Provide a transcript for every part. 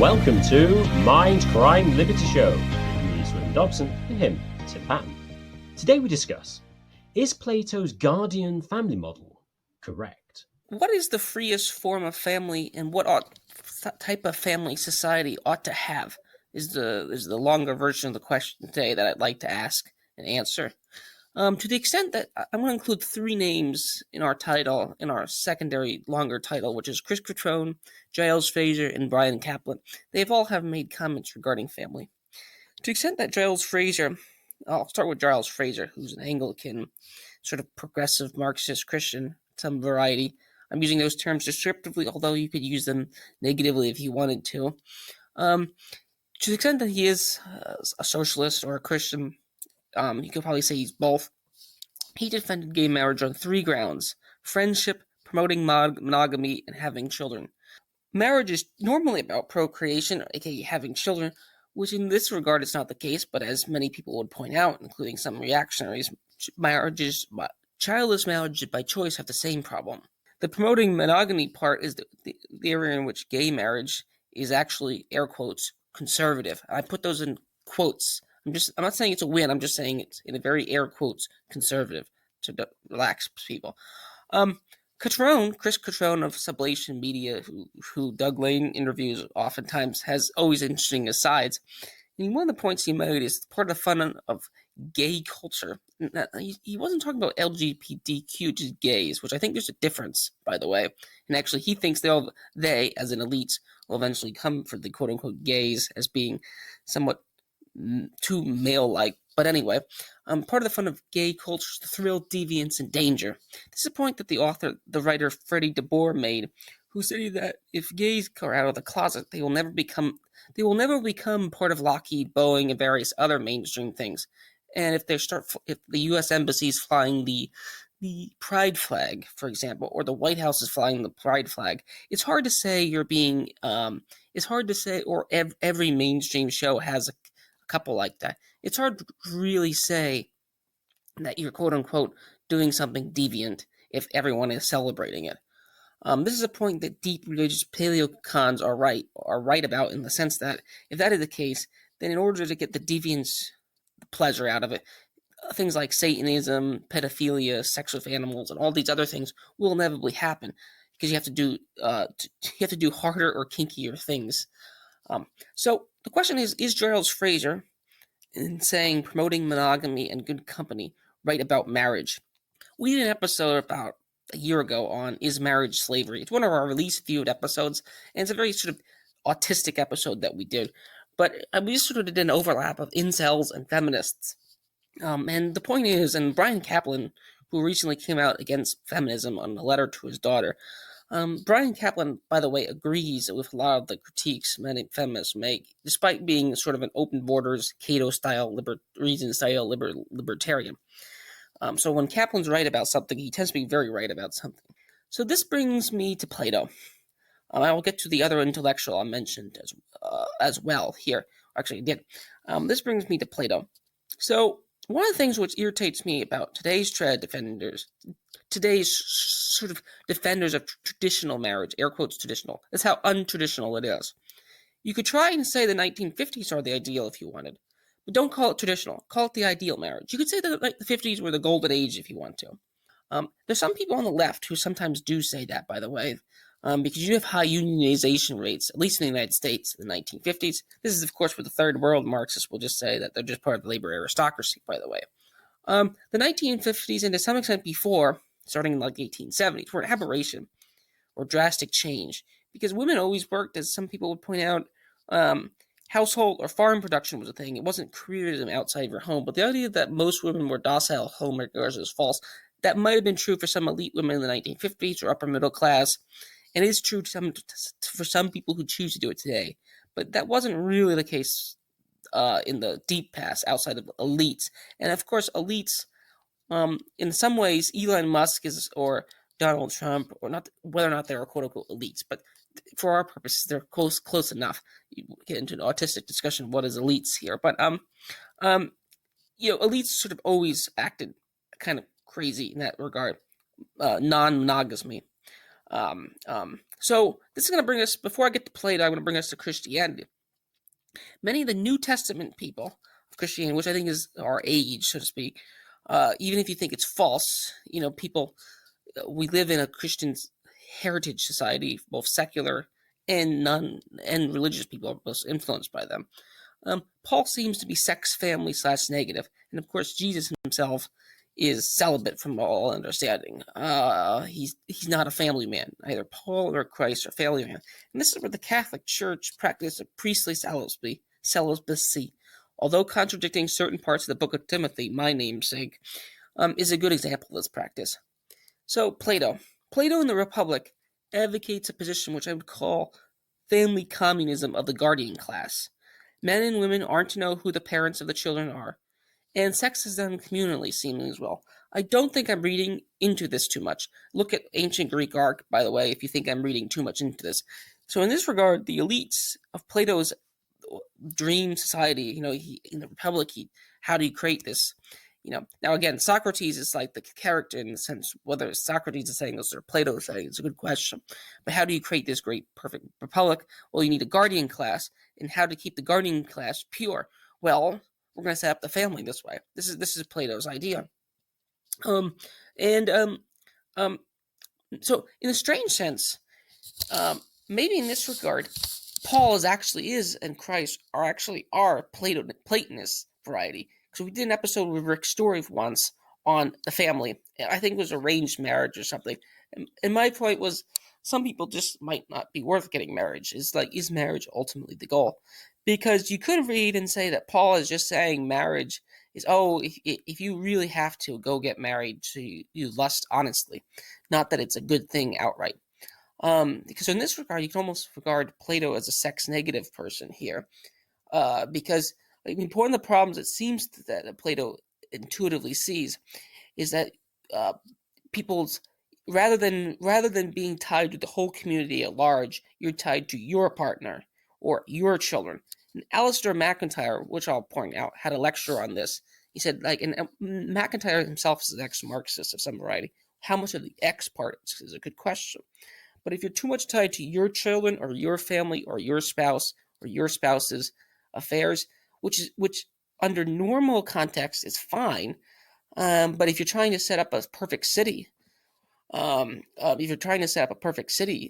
Welcome to Mindcrime Liberty Show with me, Swin Dobson, and him, Tim Patton. Today we discuss, is Plato's guardian family model correct? What is the freest form of family, and what type of family society ought to have? Is the longer version of the question today that I'd like to ask and answer. To the extent that I'm going to include three names in our title, in our secondary longer title, which is Chris Cutrone, Giles Fraser, and Brian Caplan. They've all have made comments regarding family. To the extent that Giles Fraser, I'll start with Giles Fraser, who's an Anglican, sort of progressive Marxist Christian, some variety. I'm using those terms descriptively, although you could use them negatively if you wanted to. To the extent that he is a socialist or a Christian, you could probably say he's both. He defended gay marriage on three grounds: friendship, promoting monogamy, and having children. Marriage is normally about procreation, aka having children, which in this regard is not the case, but as many people would point out, including some reactionaries, childless marriage by choice have the same problem. The promoting monogamy part is the area in which gay marriage is actually, air quotes, conservative. I put those in quotes. I'm not saying it's a win. I'm just saying it's in a very air quotes conservative to relax people. Chris Cutrone of Sublation Media, who Doug Lane interviews oftentimes, has always interesting asides. And one of the points he made is part of the fun of gay culture. He wasn't talking about LGBTQ, just gays, which I think there's a difference, by the way. And actually, he thinks they, as an elite, will eventually come for the quote-unquote gays as being somewhat too male-like. But anyway, part of the fun of gay culture is the thrill, deviance, and danger. This is a point that the writer Freddie DeBoer made, who stated that if gays are out of the closet, they will never become part of Lockheed, Boeing, and various other mainstream things. And if the U.S. Embassy is flying the pride flag, for example, or the White House is flying the pride flag, it's hard to say you're being. It's hard to say, or every mainstream show has a couple like that. It's hard to really say that you're quote unquote doing something deviant if everyone is celebrating it. This is a point that deep religious paleocons are right about, in the sense that if that is the case, then in order to get the deviance pleasure out of it, things like Satanism, pedophilia, sex with animals, and all these other things will inevitably happen because you have to do harder or kinkier things. So the question is Giles Fraser, in saying promoting monogamy and good company, right about marriage? We did an episode about a year ago on Is Marriage Slavery? It's one of our least viewed episodes, and it's a very sort of autistic episode that we did. But we just sort of did an overlap of incels and feminists. And the point is, and Brian Caplan, who recently came out against feminism on a letter to his daughter, Brian Caplan, by the way, agrees with a lot of the critiques many feminists make, despite being sort of an open borders, Cato-style, Reason-style libertarian. So when Kaplan's right about something, he tends to be very right about something. So this brings me to Plato. I will get to the other intellectual I mentioned as well here. Actually, I did. This brings me to Plato. So one of the things which irritates me about today's sort of defenders of traditional marriage, air quotes traditional, is how untraditional it is. You could try and say the 1950s are the ideal if you wanted, but don't call it traditional. Call it the ideal marriage. You could say that the 50s were the golden age if you want to. There's some people on the left who sometimes do say that, by the way, because you have high unionization rates, at least in the United States, in the 1950s. This is, of course, for the third world. Marxists will just say that they're just part of the labor aristocracy, by the way. The 1950s, and to some extent before, starting in like the 1870s, were an aberration or drastic change, because women always worked, as some people would point out. Household or farm production was a thing. It wasn't careerism outside of your home, but the idea that most women were docile homemakers is false. That might have been true for some elite women in the 1950s or upper middle class, and it is true for some people who choose to do it today. But that wasn't really the case in the deep past, outside of elites. And of course, elites, in some ways, Elon Musk or Donald Trump, or not, whether or not they're quote unquote elites, but for our purposes, they're close enough. You get into an autistic discussion of what is elites here, but elites sort of always acted kind of crazy in that regard. Non-monogamy. So this is going to bring us, before I get to Plato, I'm going to bring us to Christianity. Many of the New Testament people of Christianity, which I think is our age, so to speak, even if you think it's false, we live in a Christian heritage society, both secular and religious people are both influenced by them. Paul seems to be sex, family / negative, and of course Jesus himself is celibate from all understanding. He's not a family man. Either Paul or Christ are family man, and this is where the Catholic Church practice of priestly celibacy, although contradicting certain parts of the Book of Timothy, my namesake, is a good example of this practice. So Plato in the Republic advocates a position which I would call family communism of the guardian class. Men and women aren't to know who the parents of the children are, and sex is done communally, seemingly as well. I don't think I'm reading into this too much. Look at ancient Greek art, by the way, if you think I'm reading too much into this. So in this regard, the elites of Plato's dream society, in the Republic, how do you create this? Now again, Socrates is like the character in the sense, whether Socrates is saying this or Plato is saying it's a good question. But how do you create this great, perfect republic? Well, you need a guardian class, and how to keep the guardian class pure? Well, we're going to set up the family this way. This is Plato's idea. So in a strange sense, maybe in this regard, Paul and Christ are Platonist variety. So we did an episode with Rick Story once on the family. I think it was arranged marriage or something. And my point was, some people just might not be worth getting marriage. It's like, is marriage ultimately the goal? Because you could read and say that Paul is just saying marriage is, if you really have to, go get married so you lust honestly. Not that it's a good thing outright. Because in this regard, you can almost regard Plato as a sex-negative person here. Because one of the problems it seems that Plato intuitively sees is that people's rather than being tied to the whole community at large, you're tied to your partner or your children. And Alistair MacIntyre, which I'll point out, had a lecture on this. He said, and MacIntyre himself is an ex-Marxist of some variety. How much of the X part is a good question. But if you're too much tied to your children or your family or your spouse or your spouse's affairs, which under normal context is fine, but if you're trying to set up a perfect city,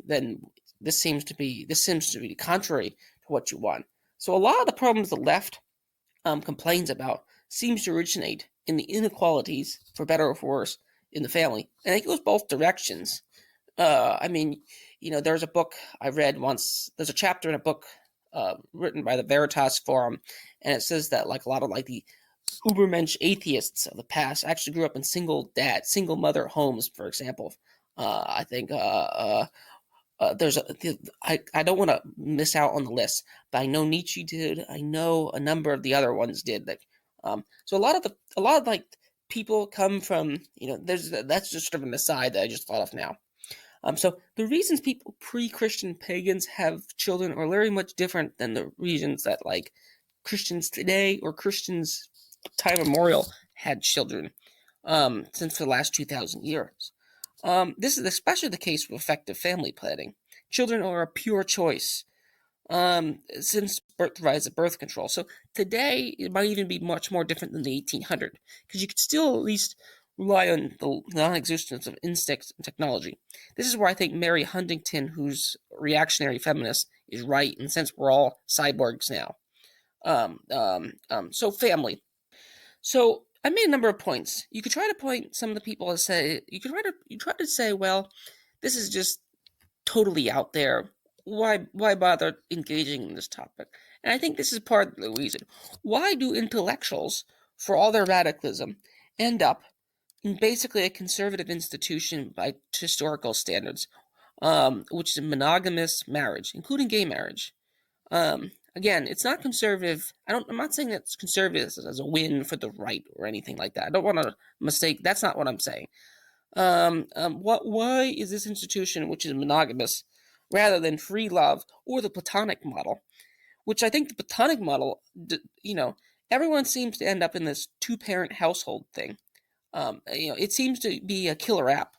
then this seems to be contrary to what you want. So a lot of the problems the left complains about seems to originate in the inequalities, for better or for worse, in the family, and it goes both directions. There's a book I read once. There's a chapter in a book written by the Veritas Forum, and it says that a lot of the Ubermensch atheists of the past actually grew up in single mother homes, for example. I don't want to miss out on the list, but I know Nietzsche did. I know a number of the other ones did. So a lot of people come from, that's just sort of an aside that I just thought of now. So the reasons people pre-Christian pagans have children are very much different than the reasons that Christians today or Christians time immemorial had children since for the last 2,000 years. This is especially the case with effective family planning. Children are a pure choice since the rise of birth control. So today it might even be much more different than the 1800s, because you could still at least rely on the non-existence of instincts and technology. This is where I think Mary Huntington, who's a reactionary feminist, is right, in the sense we're all cyborgs now. So family. So I made a number of points. You could try to point some of the people to say, you try to say, well, this is just totally out there. Why bother engaging in this topic? And I think this is part of the reason. Why do intellectuals, for all their radicalism, end up in basically a conservative institution by historical standards, which is monogamous marriage, including gay marriage? Again, it's not conservative. I'm not saying that's conservative as a win for the right or anything like that. I don't want to mistake. That's not what I'm saying. Why is this institution, which is monogamous, rather than free love or the platonic model? Which I think the platonic model, everyone seems to end up in this two-parent household thing. It seems to be a killer app.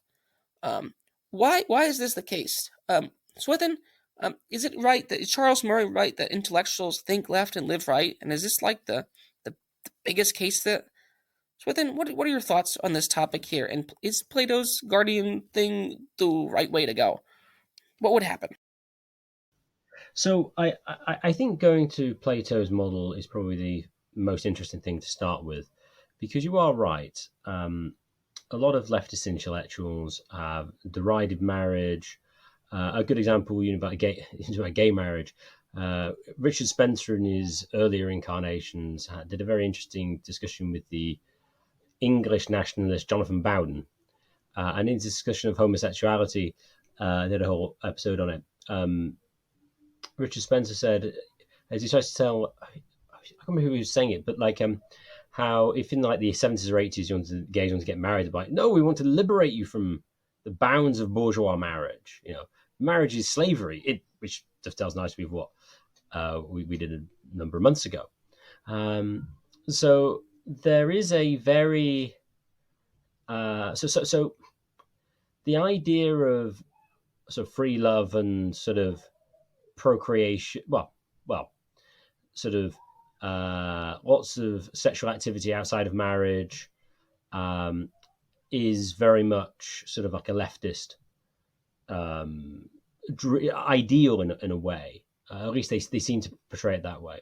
Why is this the case? Swithin, is it right that is Charles Murray right that intellectuals think left and live right? And is this like the biggest case that Swithin? What are your thoughts on this topic here? And is Plato's guardian thing the right way to go? What would happen? So I think going to Plato's model is probably the most interesting thing to start with, because you are right. A lot of leftist intellectuals have derided marriage. A good example, about gay marriage. Richard Spencer, in his earlier incarnations, did a very interesting discussion with the English nationalist Jonathan Bowden, and in his discussion of homosexuality, did a whole episode on it. Richard Spencer said, as he tries to tell, I can't remember who he was saying it, but how if in the 70s or 80s gays want to get married, they're like, no, we want to liberate you from the bounds of bourgeois marriage. Marriage is slavery, which dovetails nicely with what we did a number of months ago. So there is a very so the idea of sort of free love and sort of procreation, sort of lots of sexual activity outside of marriage, is very much sort of like a leftist ideal in a way. At least they seem to portray it that way.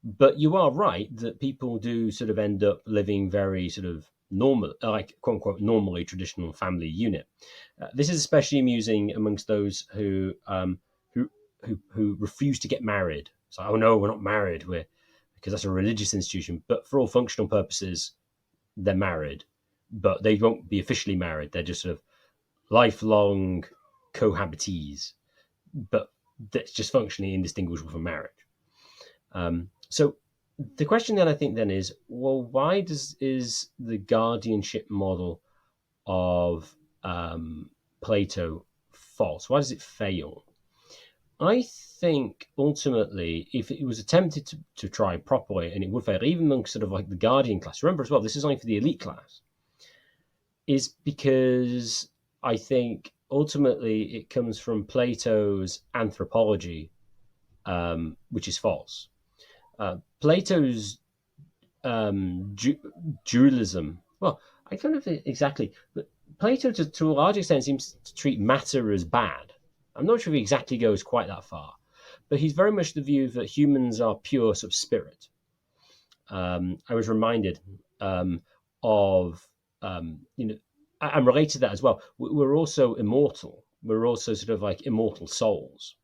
But you are right that people do sort of end up living very sort of normal, like quote unquote normally traditional family unit. This is especially amusing amongst those who refuse to get married. It's like, oh no, we're not married, because that's a religious institution. But for all functional purposes, they're married, but they won't be officially married. They're just sort of lifelong cohabitees, but that's just functionally indistinguishable from marriage. So the question then I think then is, well, why is the guardianship model of Plato false? Why does it fail? I think ultimately, if it was attempted to try properly, and it would fail, even amongst sort of like the guardian class, remember as well, this is only for the elite class, is because I think ultimately it comes from Plato's anthropology, which is false. Plato's dualism, well, I don't know if exactly, but Plato to a large extent seems to treat matter as bad. I'm not sure if he exactly goes quite that far, but he's very much the view that humans are pure sort of spirit. I was reminded of, I'm related to that as well. We're also immortal. We're also sort of like immortal souls.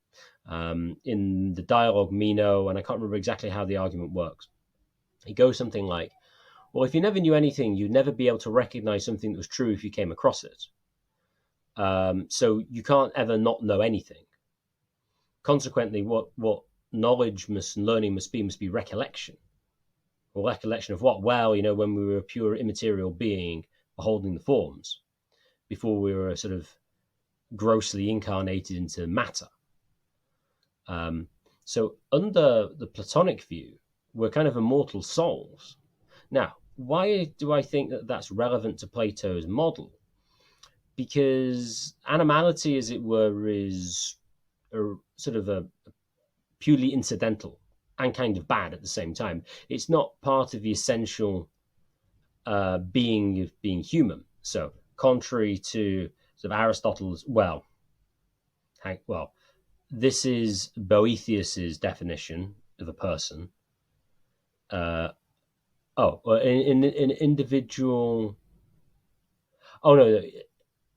In the dialogue Meno, and I can't remember exactly how the argument works, it goes something like, well, if you never knew anything, you'd never be able to recognize something that was true if you came across it. So you can't ever not know anything. Consequently, what knowledge and learning must be recollection. Well, recollection of what? Well, when we were a pure immaterial being beholding the forms, before we were sort of grossly incarnated into matter. So under the Platonic view, we're kind of immortal souls. Now, why do I think that that's relevant to Plato's model? Because animality, as it were, is sort of a purely incidental and kind of bad at the same time. It's not part of the essential being of being human. So, contrary to sort of Aristotle's, this is Boethius's definition of a person. An individual. Oh no,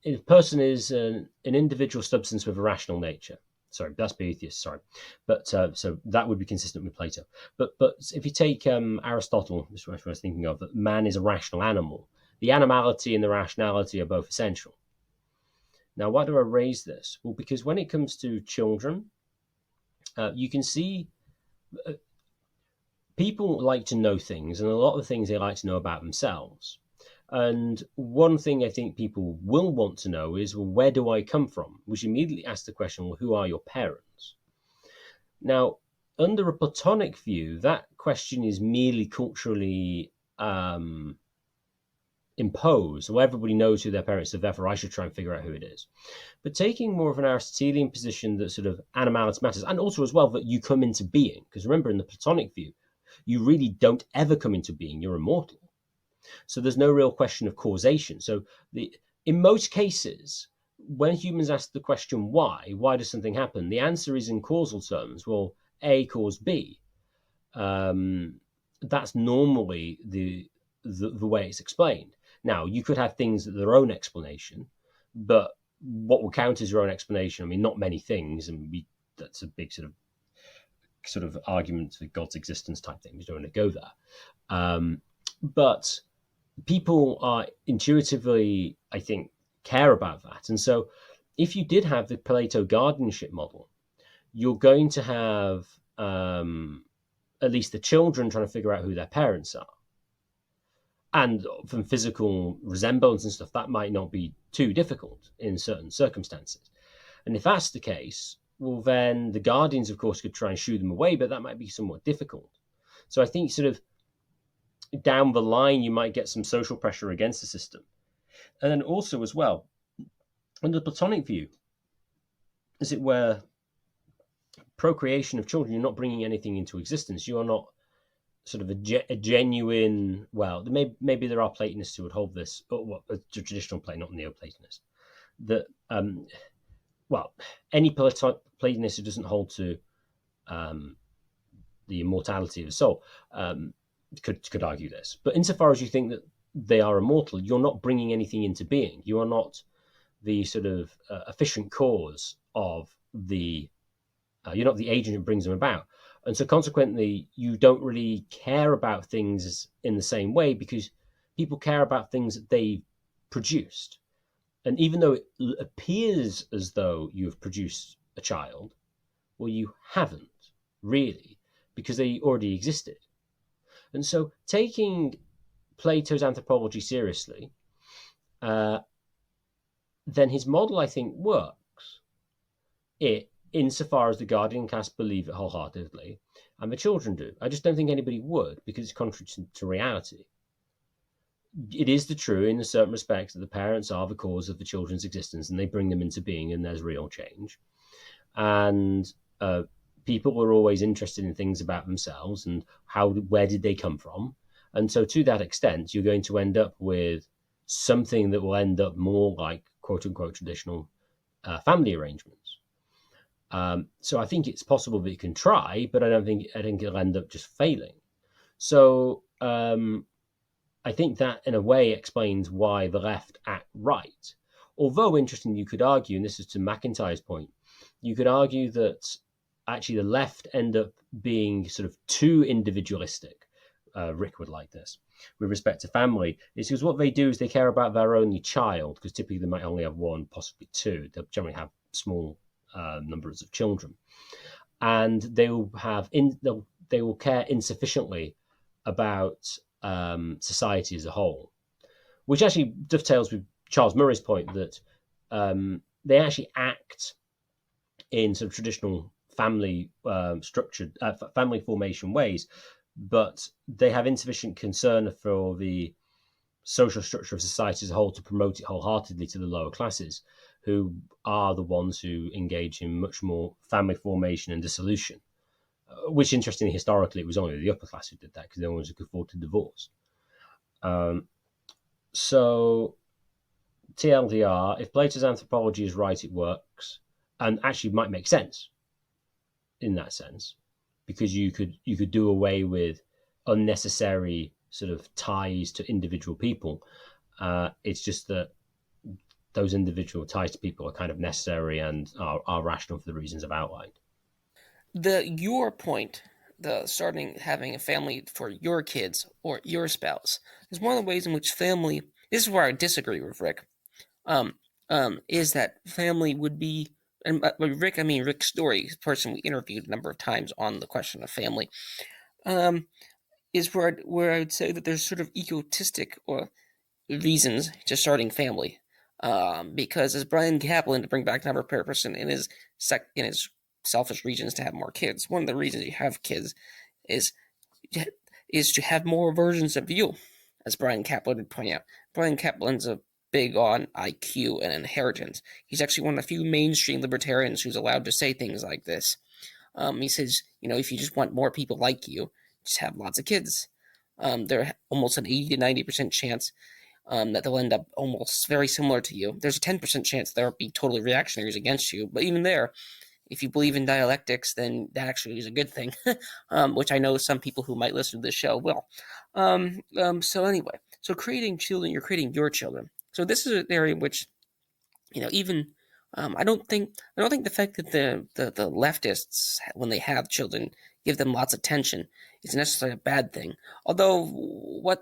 a person is an individual substance with a rational nature. Sorry, that's Boethius. Sorry, but so that would be consistent with Plato. But if you take Aristotle, this is what I was thinking of, that man is a rational animal. The animality and the rationality are both essential. Now, why do I raise this? Well, because when it comes to children, you can see people like to know things, and a lot of things they like to know about themselves. And one thing I think people will want to know is, well, where do I come from? Which immediately asks the question, well, who are your parents? Now, under a Platonic view, that question is merely culturally impose, or everybody knows who their parents are, therefore I should try and figure out who it is. But taking more of an Aristotelian position that sort of animality matters, and also as well that you come into being, because remember in the Platonic view, you really don't ever come into being, you're immortal. So there's no real question of causation. So in most cases, when humans ask the question why does something happen, the answer is in causal terms. Well, A caused B. That's normally the way it's explained. Now, you could have things that their own explanation, but what will count as your own explanation? I mean, not many things, and that's a big sort of argument for God's existence type thing. We don't want to go there. But people are intuitively, I think, care about that. And so if you did have the Plato guardianship model, you're going to have at least the children trying to figure out who their parents are. And from physical resemblance and stuff, that might not be too difficult in certain circumstances. And if that's the case, well, then the guardians, of course, could try and shoo them away, but that might be somewhat difficult. So I think sort of down the line, you might get some social pressure against the system. And then also as well, under the Platonic view, as it were, procreation of children, you're not bringing anything into existence. You are not sort of a genuine, well, maybe there are Platonists who would hold this, but a traditional Platon, not Neoplatonists, that, well, any Platonist who doesn't hold to the immortality of the soul could argue this. But insofar as you think that they are immortal, you're not bringing anything into being. You are not the sort of efficient cause of the, you're not the agent who brings them about. And so consequently, you don't really care about things in the same way because people care about things that they've produced. And even though it appears as though you've produced a child, well, you haven't really, because they already existed. And so taking Plato's anthropology seriously, then his model, I think, works. Insofar as the guardian caste believe it wholeheartedly, and the children do. I just don't think anybody would, because it's contrary to reality. It is the true in a certain respects that the parents are the cause of the children's existence, and they bring them into being, and there's real change. And people are always interested in things about themselves and where did they come from. And so to that extent, you're going to end up with something that will end up more like quote unquote traditional family arrangements. So I think it's possible that you can try, but I think it'll end up just failing. So I think that in a way explains why the left act right. Although interestingly, you could argue, and this is to McIntyre's point, you could argue that actually the left end up being sort of too individualistic. Rick would like this with respect to family. It's because what they do is they care about their only child, because typically they might only have one, possibly two. They'll generally have small numbers of children, and they will care insufficiently about society as a whole, which actually dovetails with Charles Murray's point that they actually act in sort of traditional family structured family formation ways, but they have insufficient concern for the social structure of society as a whole to promote it wholeheartedly to the lower classes, who are the ones who engage in much more family formation and dissolution, which interestingly, historically, it was only the upper class who did that because they're the ones who could afford to divorce. So TLDR, if Plato's anthropology is right, it works, and actually might make sense in that sense, because you could do away with unnecessary sort of ties to individual people. It's just that those individual ties to people are kind of necessary and are rational for the reasons I've outlined. Your point, the starting having a family for your kids or your spouse, is one of the ways in which family. This is where I disagree with Rick. Is that family would be, and by Rick I mean Rick Story, the person we interviewed a number of times on the question of family, is where I'd say that there's sort of egotistic or reasons to starting family, because as Brian Caplan, to bring back another person in his selfish reasons to have more kids, one of the reasons you have kids is to have more versions of you. as Brian Kaplan would point out. Brian Kaplan's a big on IQ and inheritance. He's actually one of the few mainstream libertarians who's allowed to say things like this. He says, if you just want more people like you, just have lots of kids. There's almost an 80 to 90% chance that they'll end up almost very similar to you. There's a 10% chance they'll be totally reactionaries against you, but even there, if you believe in dialectics, then that actually is a good thing, which I know some people who might listen to this show will. So anyway, so creating children, you're creating your children. So this is an area in which, even I don't think the fact that the leftists, when they have children, give them lots of attention is necessarily a bad thing. Although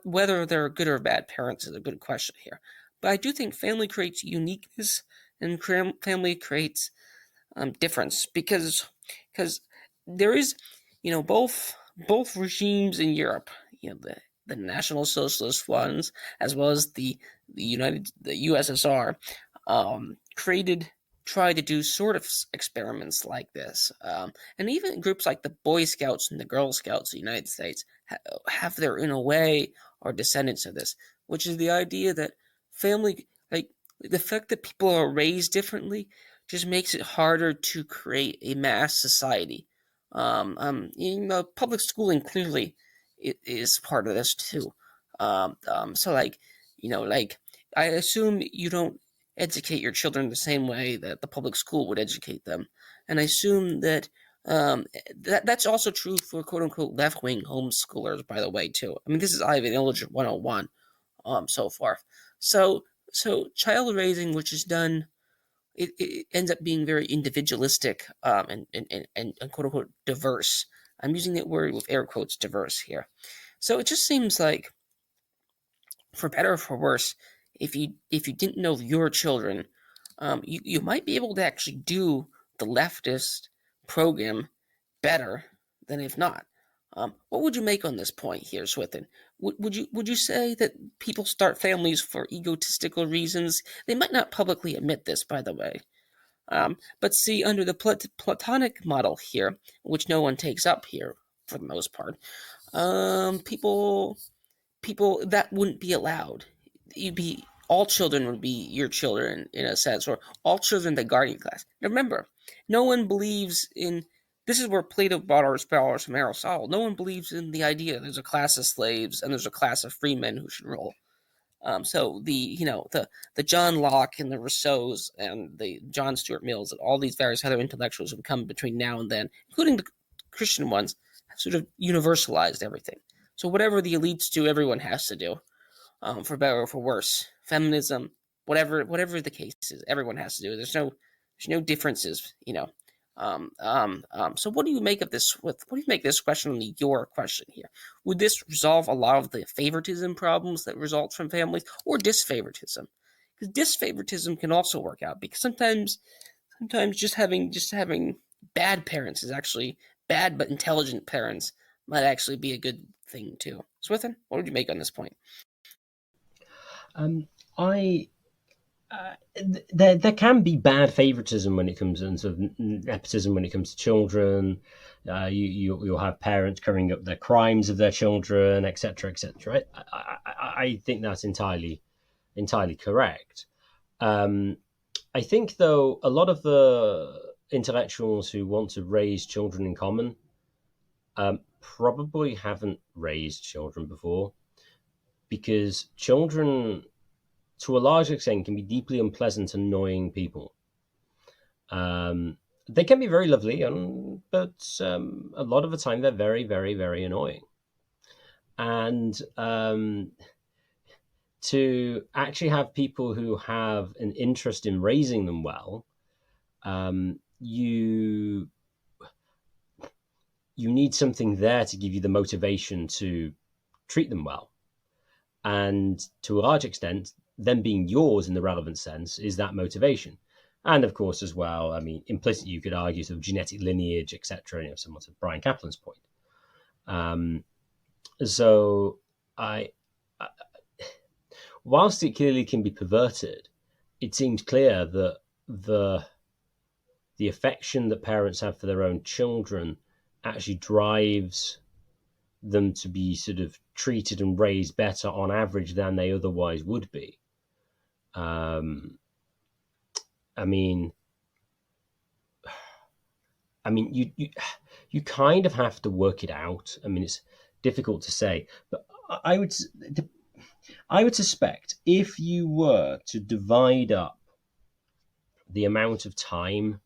whether they're good or bad parents is a good question here. But I do think family creates uniqueness, and family creates difference because there is, both regimes in Europe, the National Socialist ones as well as the USSR, tried to do sort of experiments like this, and even groups like the Boy Scouts and the Girl Scouts of the United States have their, in a way, are descendants of this, which is the idea that family, like the fact that people are raised differently, just makes it harder to create a mass society. Public schooling clearly is part of this too. So like I assume you don't educate your children the same way that the public school would educate them, and I assume that that's also true for quote unquote left wing homeschoolers, by the way, too. I mean, this is Ivan Illich 101, so far. So child raising, which is done, it ends up being very individualistic, and quote unquote diverse. I'm using that word with air quotes, diverse here. So it just seems like, for better or for worse, if you didn't know your children, you might be able to actually do the leftist program better than if not. What would you make on this point here, Swithin? Would you say that people start families for egotistical reasons? They might not publicly admit this, by the way. But see, under the platonic model here, which no one takes up here for the most part, people that wouldn't be allowed. All children would be your children in a sense, or all children the guardian class. Now remember, no one believes in. This is where Plato borrows scholars from Aristotle. No one believes in the idea there's a class of slaves and there's a class of free men who should rule. So the John Locke and the Rousseaus and the John Stuart Mills and all these various other intellectuals who have come between now and then, including the Christian ones, have sort of universalized everything. So whatever the elites do, everyone has to do, for better or for worse. Feminism, whatever the case is, everyone has to do. There's no differences, So what do you make of this? What do you make this question only your question here? Would this resolve a lot of the favoritism problems that result from families, or disfavoritism? Because disfavoritism can also work out, because sometimes just having bad parents is actually bad, but intelligent parents might actually be a good thing too. Swithin, what would you make on this point? I there can be bad favoritism when it comes to sort of nepotism when it comes to children. You'll have parents covering up the crimes of their children, etc., etc. I think that's entirely correct. I think, though, a lot of the intellectuals who want to raise children in common probably haven't raised children before, because children, to a large extent, can be deeply unpleasant, annoying people. They can be very lovely, but a lot of the time they're very, very, very annoying. And to actually have people who have an interest in raising them well, you need something there to give you the motivation to treat them well. And to a large extent, them being yours in the relevant sense is that motivation. And of course, as well, I mean, implicitly, you could argue sort of genetic lineage, etc., somewhat of Brian Caplan's point. So whilst it clearly can be perverted, it seems clear that the affection that parents have for their own children actually drives them to be sort of treated and raised better on average than they otherwise would be. I mean, you kind of have to work it out. I mean, it's difficult to say, but I would suspect if you were to divide up the amount of time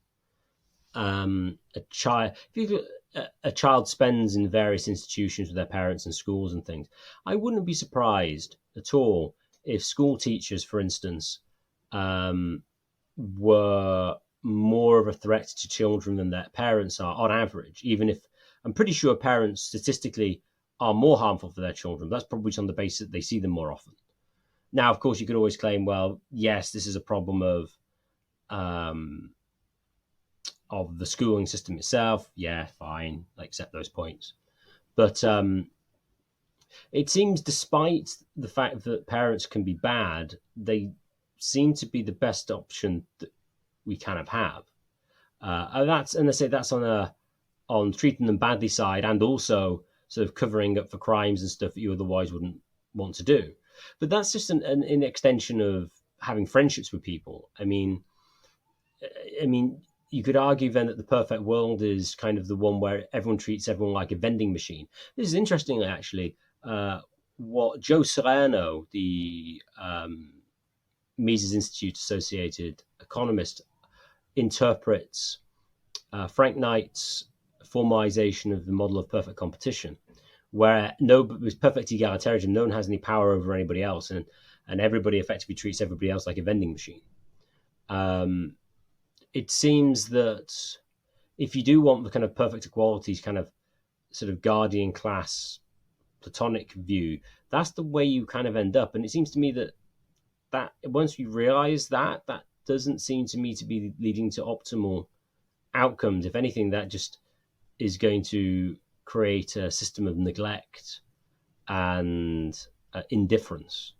a child spends in various institutions with their parents and schools and things, I wouldn't be surprised at all if school teachers, for instance, were more of a threat to children than their parents are on average, even if I'm pretty sure parents statistically are more harmful for their children. That's probably on the basis that they see them more often. Now, of course, you could always claim, well, yes, this is a problem of the schooling system itself. Yeah, fine, I accept those points. But it seems, despite the fact that parents can be bad, they seem to be the best option that we kind of have. And they say that's on treating them badly side, and also sort of covering up for crimes and stuff that you otherwise wouldn't want to do. But that's just an extension of having friendships with people. I mean, you could argue then that the perfect world is kind of the one where everyone treats everyone like a vending machine. This is interesting, actually. What Joe Salerno, the Mises Institute associated economist, interprets Frank Knight's formalization of the model of perfect competition, where with perfect egalitarianism, no one has any power over anybody else, and everybody effectively treats everybody else like a vending machine. It seems that if you do want the kind of perfect equalities, kind of sort of guardian class platonic view, that's the way you kind of end up. And it seems to me that once you realize that doesn't seem to me to be leading to optimal outcomes. If anything, that just is going to create a system of neglect and indifference,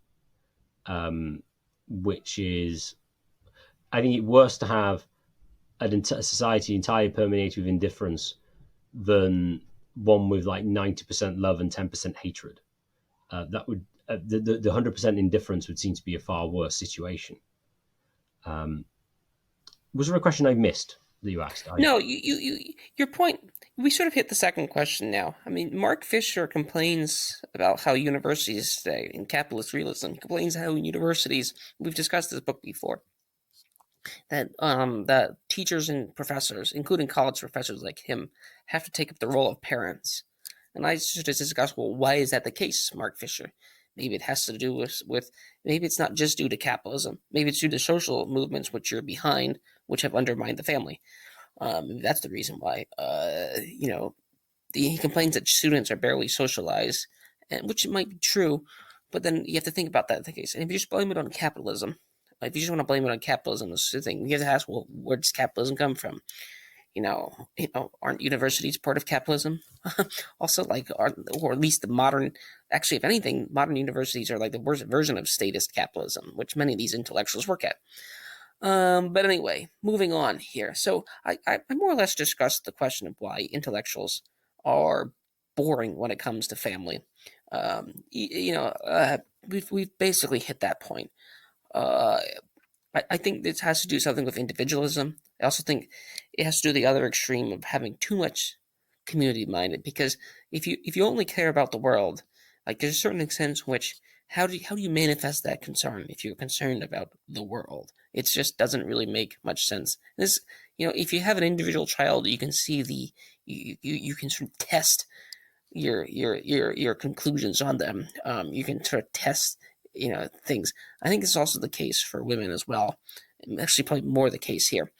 which is, I think, it's worse to have a society entirely permeated with indifference than one with like 90% love and 10% hatred. That would the 100% indifference would seem to be a far worse situation. Was there a question I missed that you asked? No, your point, we sort of hit the second question now. I mean, Mark Fisher complains about how universities today, in capitalist realism, complains how universities, we've discussed this book before, that teachers and professors, including college professors like him, have to take up the role of parents. And I sort of discussed, well, why is that the case, Mark Fisher? Maybe it has to do with maybe it's not just due to capitalism. Maybe it's due to social movements which are behind, which have undermined the family. That's the reason why. He complains that students are barely socialized, and which might be true, but then you have to think about that in the case. And if you just blame it on capitalism, if you just want to blame it on capitalism, this thing, you have to ask, well, where does capitalism come from? Aren't universities part of capitalism? Also, or at least the modern, actually, if anything, modern universities are like the worst version of statist capitalism, which many of these intellectuals work at. But anyway, moving on here. So I more or less discussed the question of why intellectuals are boring when it comes to family. We've basically hit that point. I think this has to do something with individualism. I also think it has to do with the other extreme of having too much community minded. Because if you only care about the world, like there's a certain sense in which how do you manifest that concern if you're concerned about the world? It just doesn't really make much sense. This, if you have an individual child, you can see you can sort of test your conclusions on them. You can sort of test things. I think it's also the case for women as well. Actually, probably more the case here.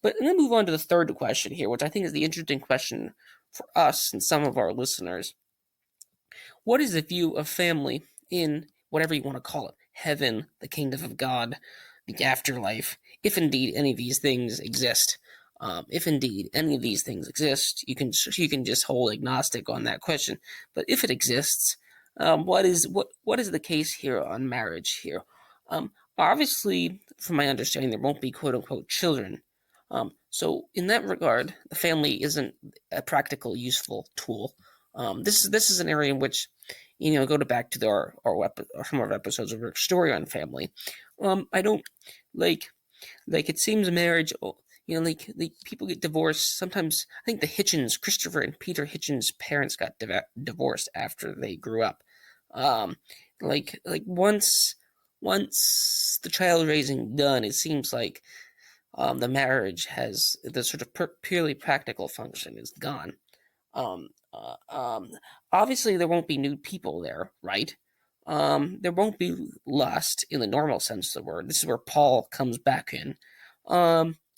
But I'm going to move on to the third question here, which I think is the interesting question for us and some of our listeners. What is the view of family in whatever you want to call it? Heaven, the kingdom of God, the afterlife, if indeed any of these things exist. If indeed any of these things exist, you can just hold agnostic on that question. But if it exists, what is the case here on marriage here? Obviously, from my understanding, there won't be quote unquote children. So in that regard, the family isn't a practical, useful tool. This is an area in which, go back to some of our episodes of our story on family. I don't like it seems marriage. Like people get divorced. Sometimes I think Christopher and Peter Hitchens' parents got divorced after they grew up. Um, like once the child raising done, it seems like the marriage has the sort of purely practical function is gone. Um, uh, um, Obviously, there won't be new people there, right? There won't be lust in the normal sense of the word. This is where Paul comes back in.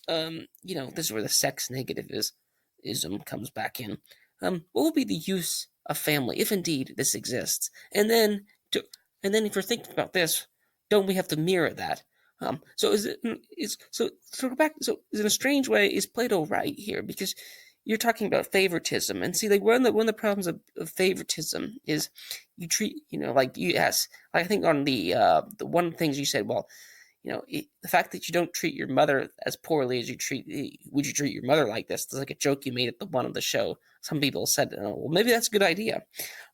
This is where the sex negativism comes back in. What will be the use of family if indeed this exists? And then if you're thinking about this, don't we have to mirror that? So is it is so back so in a strange way is Plato right here because you're talking about favoritism and see like one of the problems of favoritism is you treat like you yes I think on the one of the things you said the fact that you don't treat your mother as poorly as would you treat your mother like this? It's like a joke you made at the one of the show. Some people said, oh, well, maybe that's a good idea.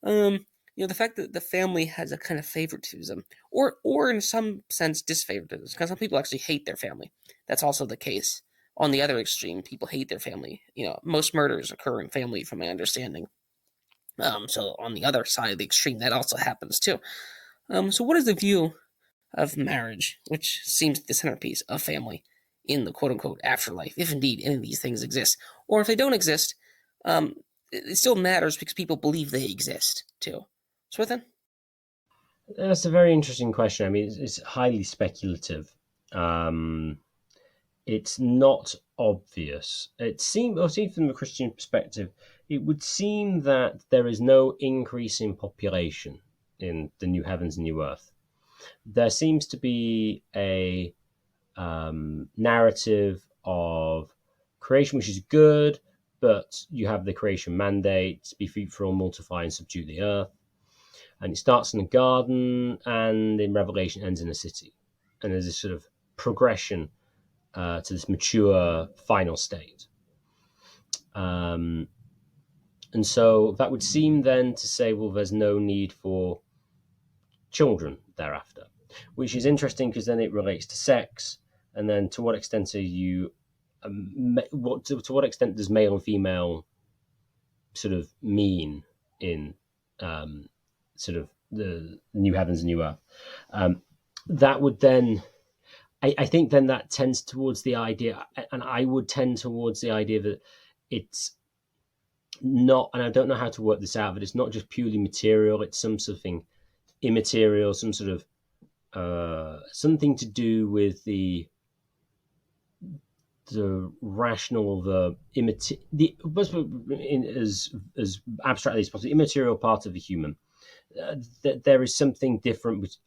The fact that the family has a kind of favoritism, or in some sense disfavoritism, because some people actually hate their family. That's also the case. On the other extreme, people hate their family. Most murders occur in family, from my understanding. So on the other side of the extreme, that also happens too. So what is the view of marriage, which seems the centerpiece of family in the quote-unquote afterlife, if indeed any of these things exist, or if they don't exist, it still matters because people believe they exist too. Swithin? That's a very interesting question. I mean, it's highly speculative. It's not obvious. Seen from a Christian perspective, it would seem that there is no increase in population in the new heavens and new earth. There seems to be a narrative of creation, which is good, but you have the creation mandate: be fruitful, multiply, and subdue the earth. And it starts in a garden, and in Revelation ends in a city. And there's this sort of progression to this mature final state. And so that would seem then to say, well, there's no need for children thereafter, which is interesting because then it relates to sex. And then to what extent are you, to what extent does male and female sort of mean in sort of the new heavens and new earth? That would then, I think then that tends towards the idea, and I would tend towards the idea that it's not, and I don't know how to work this out, but it's not just purely material, it's something immaterial, some sort of something to do with the rational, as abstractly as possible, immaterial part of the human. That there is something different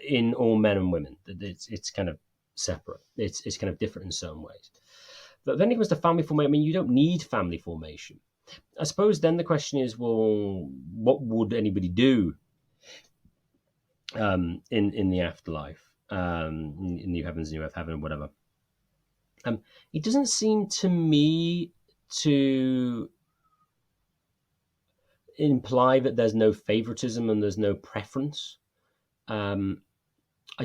in all men and women. That it's kind of separate. It's kind of different in certain ways. But then it comes to family formation. I mean, you don't need family formation. I suppose then the question is, well, what would anybody do in the afterlife, in new heavens, new earth, heaven, whatever? It doesn't seem to me to imply that there's no favoritism and there's no preference. I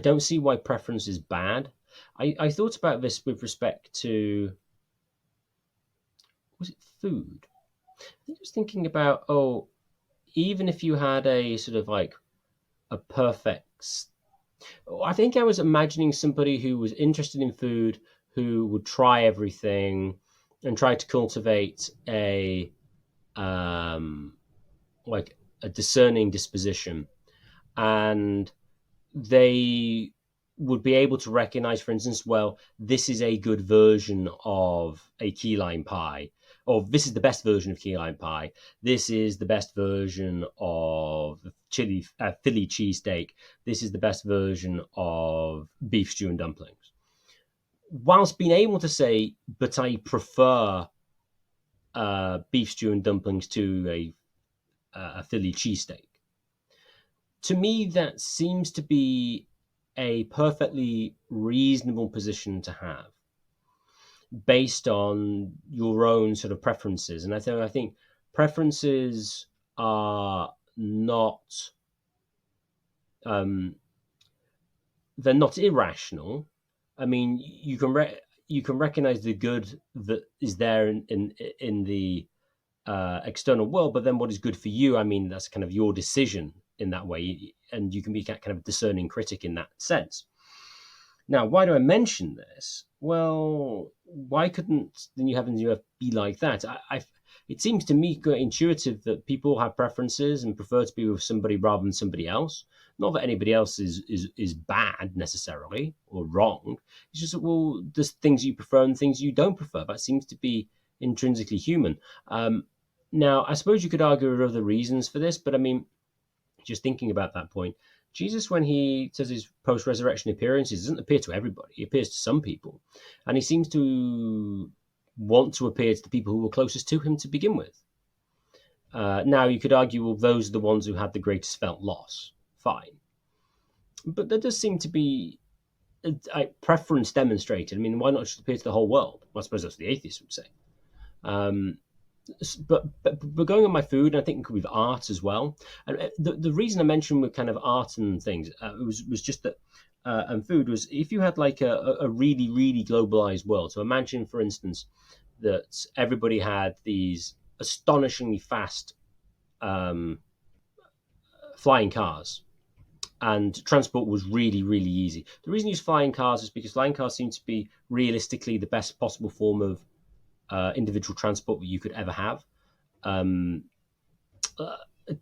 don't see why preference is bad. I thought about this with respect to, was it food? I think I was thinking about, even if you had a sort of like a perfect, I think I was imagining somebody who was interested in food, who would try everything and try to cultivate a like a discerning disposition, and they would be able to recognize, for instance, well, this is a good version of a key lime pie, or this is the best version of key lime pie. This is the best version of Philly cheesesteak. This is the best version of beef stew and dumplings. Whilst being able to say, but I prefer beef stew and dumplings to a Philly cheesesteak. To me, that seems to be a perfectly reasonable position to have based on your own sort of preferences. And I think preferences are not they're not irrational. I mean, you can recognize the good that is there in the external world, but then what is good for you? I mean, that's kind of your decision in that way, and you can be kind of discerning critic in that sense. Now, why do I mention this? Well, why couldn't the new heavens and new earth be like that? It seems to me intuitive that people have preferences and prefer to be with somebody rather than somebody else. Not that anybody else is bad necessarily or wrong. It's just that, well, there's things you prefer and things you don't prefer. That seems to be intrinsically human. Now, I suppose you could argue there are other reasons for this, but I mean, just thinking about that point, Jesus, when he does his post-resurrection appearances, doesn't appear to everybody. He appears to some people. And he seems to want to appear to the people who were closest to him to begin with. Now, you could argue, well, those are the ones who had the greatest felt loss. Fine. But there does seem to be a preference demonstrated. I mean, why not just appear to the whole world? Well, I suppose that's what the atheists would say. But going on my food, and I think with art as well. And the reason I mentioned with kind of art and things was just that, and food was, if you had like a really, really globalized world. So imagine, for instance, that everybody had these astonishingly fast flying cars, and transport was really, really easy. The reason you use flying cars is because flying cars seem to be realistically the best possible form of individual transport that you could ever have.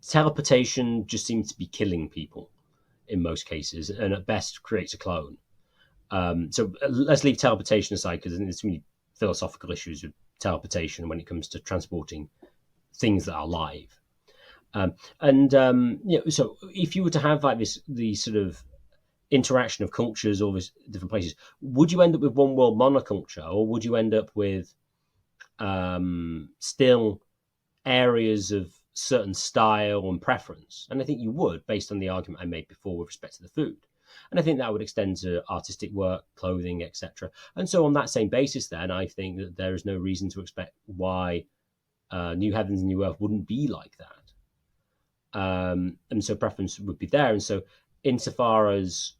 Teleportation just seems to be killing people in most cases, and at best creates a clone. So let's leave teleportation aside, because there's too many philosophical issues with teleportation when it comes to transporting things that are live. So if you were to have like the sort of interaction of cultures, all these different places, would you end up with one world monoculture, or would you end up with still areas of certain style and preference? And I think you would, based on the argument I made before with respect to the food. And I think that would extend to artistic work, clothing, etc. And so on that same basis, then, I think that there is no reason to expect why New Heavens and New Earth wouldn't be like that. And so preference would be there. And so insofar as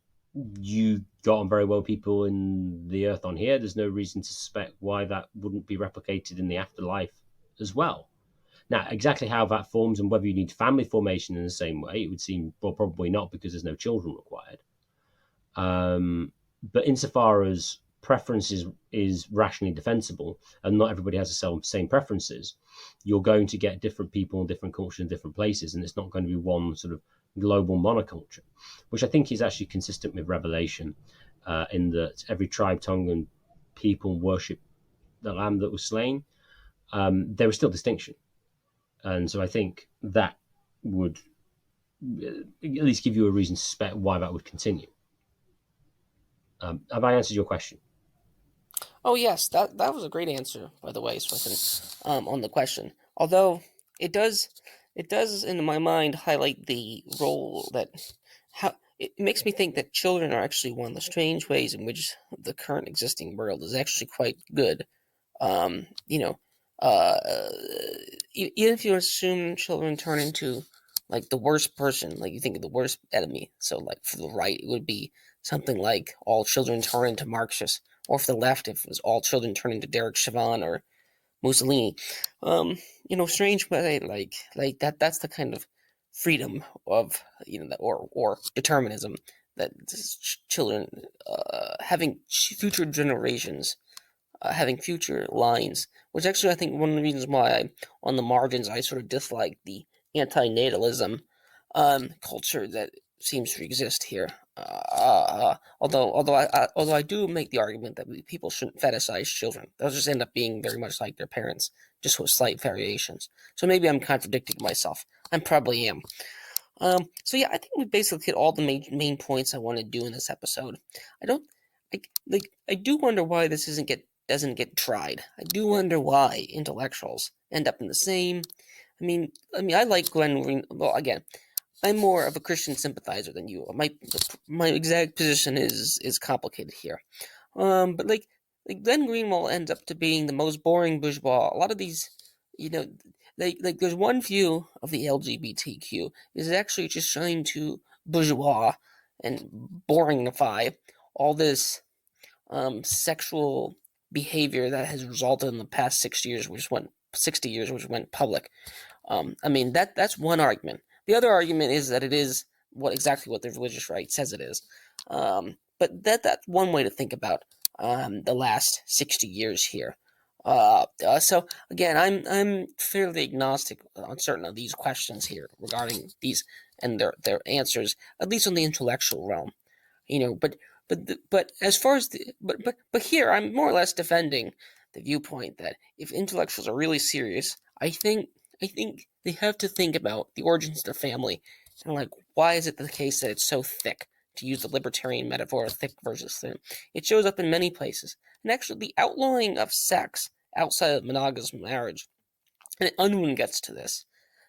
you got on very well people in the earth on here, there's no reason to suspect why that wouldn't be replicated in the afterlife as well. Now, exactly how that forms and whether you need family formation in the same way, it would seem, well, probably not, because there's no children required. But insofar as preference is rationally defensible, and not everybody has the same preferences, you're going to get different people and different cultures in different places, and it's not going to be one sort of global monoculture, which I think is actually consistent with Revelation, in that every tribe, tongue, and people worship the Lamb that was slain. There was still distinction, and so I think that would at least give you a reason to suspect why that would continue. Have I answered your question? Oh yes, that was a great answer, by the way, Swithin, on the question. Although it does in my mind highlight the role that how it makes me think that children are actually one of the strange ways in which the current existing world is actually quite good. Um, you know, even if you assume children turn into like the worst person, like you think of the worst enemy. So like for the right, it would be something like all children turn into Marxists, or for the left, if it was all children turn into Derek Chauvin or Mussolini. Strange way, like that's the kind of freedom of or determinism that children having future generations, having future lines, which actually I think one of the reasons why on the margins I sort of dislike the anti-natalism culture that seems to exist here. Although I do make the argument that people shouldn't fetishize children. They'll just end up being very much like their parents, just with slight variations. So maybe I'm contradicting myself. I probably am. So yeah, I think we basically hit all the main points I want to do in this episode. I do wonder why this doesn't get tried. I do wonder why intellectuals end up in the same. I mean, I like Glenn Green. Well, again, I'm more of a Christian sympathizer than you. My exact position is complicated here. But Glenn Greenwald ends up to being the most boring bourgeois. A lot of these, there's one view of the LGBTQ is actually just trying to bourgeois and boringify all this sexual behavior that has resulted in the past 60 years, which went public. I mean, that's one argument. The other argument is that it is exactly what the religious right says it is. But that's one way to think about the last 60 years here. So again, I'm fairly agnostic on certain of these questions here regarding these and their answers, at least on the intellectual realm. But as far as but here I'm more or less defending the viewpoint that if intellectuals are really serious, I think they have to think about the origins of their family and like why is it the case that it's so thick, to use the libertarian metaphor of thick versus thin. It shows up in many places. And actually the outlawing of sex outside of monogamous marriage, and Unwin gets to this.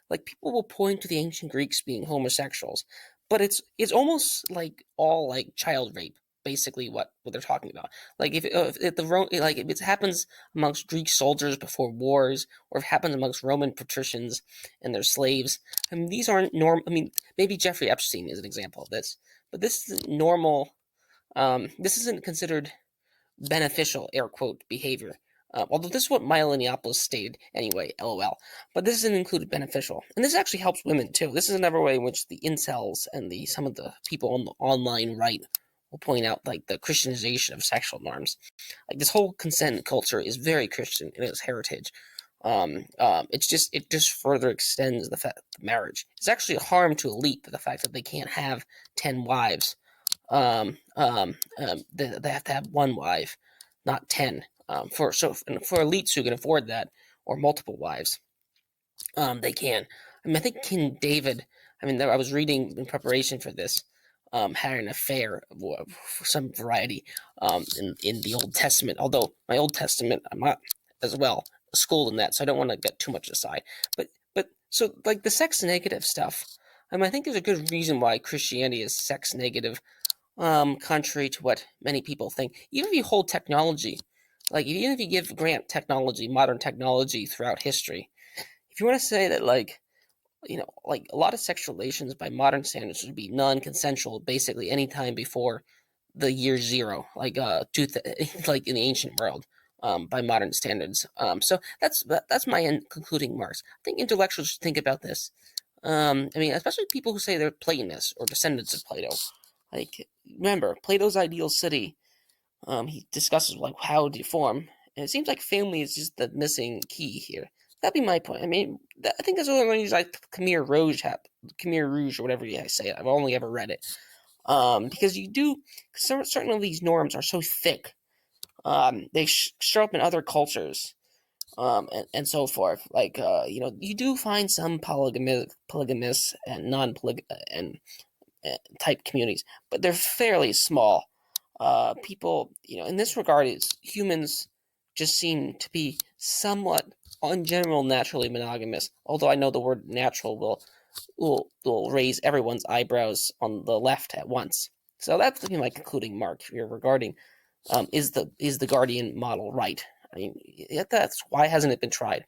Like people will point to the ancient Greeks being homosexuals, but it's almost like all like child rape, basically what they're talking about. Like if it happens amongst Greek soldiers before wars, or if it happens amongst Roman patricians and their slaves. I mean, these aren't normal. I mean, maybe Jeffrey Epstein is an example of this, but this isn't normal. This isn't considered beneficial, air quote, behavior. Although this is what Milo Yiannopoulos stated anyway, lol. But this isn't included beneficial. And this actually helps women too. This is another way in which the incels and some of the people on the online right will point out like the Christianization of sexual norms. Like this whole consent culture is very Christian in its heritage. It just further extends the fact that marriage. It's actually a harm to elite, the fact that they can't have 10 wives. They have to have one wife, not 10. For elites who can afford that, or multiple wives, they can. I mean, I think King David. I mean, I was reading in preparation for this, had an affair for some variety in the Old Testament. Although my Old Testament, I'm not as well schooled in that, so I don't want to get too much aside. But so like the sex negative stuff. I mean, I think there's a good reason why Christianity is sex negative, contrary to what many people think. Even if you hold technology. Like, even if you grant technology, modern technology throughout history, if you want to say that, like a lot of sexual relations by modern standards would be non-consensual basically any time before the year zero, like like in the ancient world, by modern standards. So that's my concluding remarks. I think intellectuals should think about this. I mean, especially people who say they're Platonists or descendants of Plato. Like, remember, Plato's ideal city. He discusses like how do you form, and it seems like family is just the missing key here. That'd be my point. I mean, I think that's what I'm going to use like Khmer Rouge, or whatever I say it. I've only ever read it. Because certain of these norms are so thick. They show up in other cultures, and so forth. Like, you do find some polygamous and non-polygamous type communities, but they're fairly small. People, in this regard, humans just seem to be somewhat, in general, naturally monogamous. Although I know the word "natural" will raise everyone's eyebrows on the left at once. So that's my concluding mark here regarding is the Guardian model right? I mean, that's why hasn't it been tried?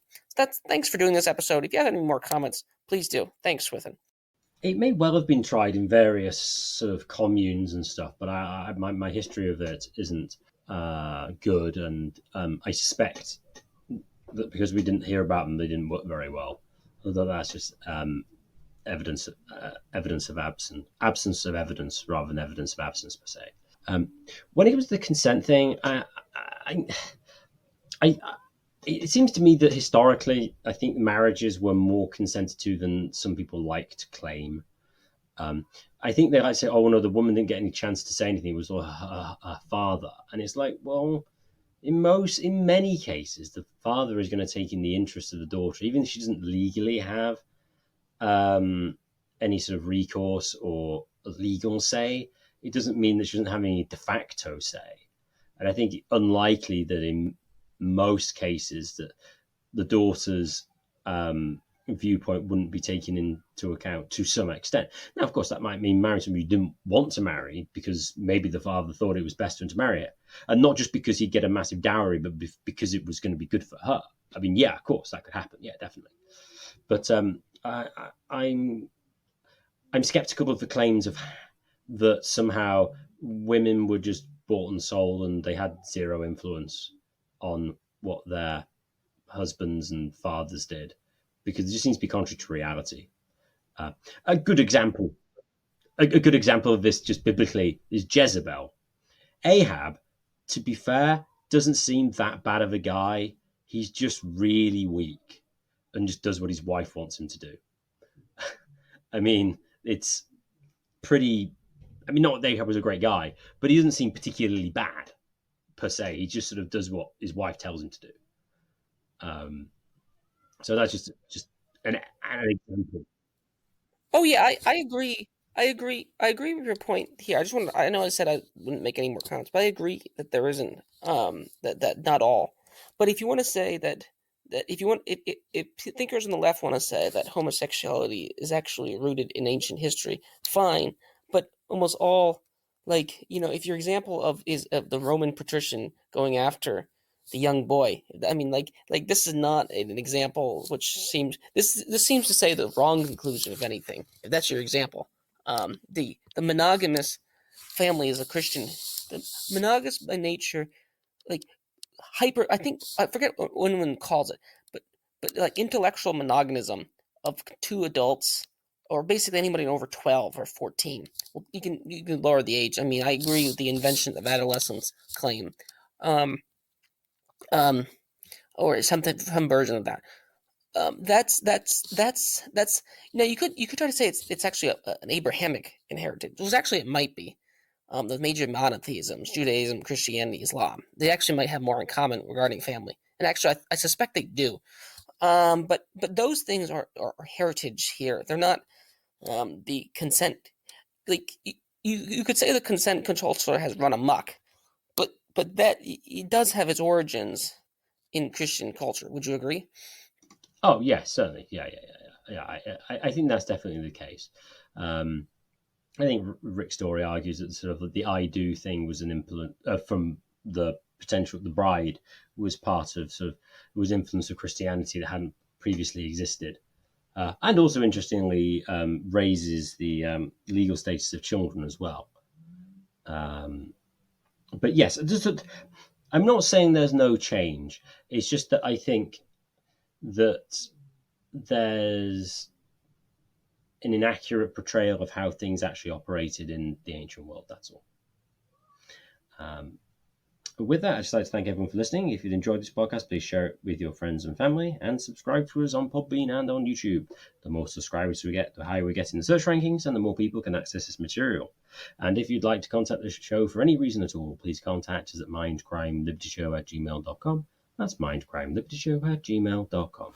Thanks for doing this episode. If you have any more comments, please do. Thanks, Swithin. It may well have been tried in various sort of communes and stuff, but my history of it isn't good, and I suspect that because we didn't hear about them, they didn't work very well. Although that's just evidence of absence of evidence rather than evidence of absence per se. When it was the consent thing, it seems to me that historically, I think marriages were more consented to than some people like to claim. I think they like to say, "Oh no, the woman didn't get any chance to say anything. It was her father," and it's like, well, in many cases, the father is going to take in the interest of the daughter, even if she doesn't legally have any sort of recourse or legal say. It doesn't mean that she doesn't have any de facto say, and I think unlikely that in most cases that the daughter's viewpoint wouldn't be taken into account to some extent. Now, of course, that might mean marrying somebody you didn't want to marry because maybe the father thought it was best for him to marry it, and not just because he'd get a massive dowry, but because it was going to be good for her. I mean, yeah, of course, that could happen. Yeah, definitely. But I'm skeptical of the claims of that somehow women were just bought and sold and they had zero influence on what their husbands and fathers did, because it just seems to be contrary to reality. A good example of this, just biblically, is Jezebel. Ahab, to be fair, doesn't seem that bad of a guy. He's just really weak and just does what his wife wants him to do. I mean, it's pretty. I mean, not that Ahab was a great guy, but he doesn't seem particularly bad per se. He just sort of does what his wife tells him to do. So that's just an example. Oh yeah, I agree. I agree with your point here. I know I said I wouldn't make any more comments, but I agree that there isn't that not all. But if you want to say that if you want if thinkers on the left want to say that homosexuality is actually rooted in ancient history, fine. But almost all, like, if your example is of the Roman patrician going after the young boy, I mean, like this is not an example which seems this seems to say the wrong conclusion of anything. If that's your example, the monogamous family is a Christian. The monogamous by nature, like hyper. I think I forget what one calls it, but like intellectual monoganism of two adults, or basically anybody over 12 or 14. Well, you can lower the age. I mean, I agree with the invention of adolescence claim. Um, um, or some version of that. That's you could try to say it's actually an Abrahamic inheritance. Well, actually, it might be. The major monotheisms, Judaism, Christianity, Islam, they actually might have more in common regarding family. And actually, I suspect they do. But those things are heritage here. They're not the consent. Like you could say the consent control has run amok, but that it does have its origins in Christian culture. Would you agree? Oh yeah, certainly. Yeah. I think that's definitely the case. I think Rick Story argues that sort of the I do thing was an implement from the potential. The bride was part of sort of was influence of Christianity that hadn't previously existed, and also interestingly raises the legal status of children as well. But yes, I'm not saying there's no change. It's just that I think that there's an inaccurate portrayal of how things actually operated in the ancient world. That's all. With that, I'd just like to thank everyone for listening. If you've enjoyed this podcast, please share it with your friends and family, and subscribe to us on Podbean and on YouTube. The more subscribers we get, the higher we get in the search rankings, and the more people can access this material. And if you'd like to contact the show for any reason at all, please contact us at mindcrimelibetyshow@gmail.com. That's mindcrimelibetyshow@gmail.com.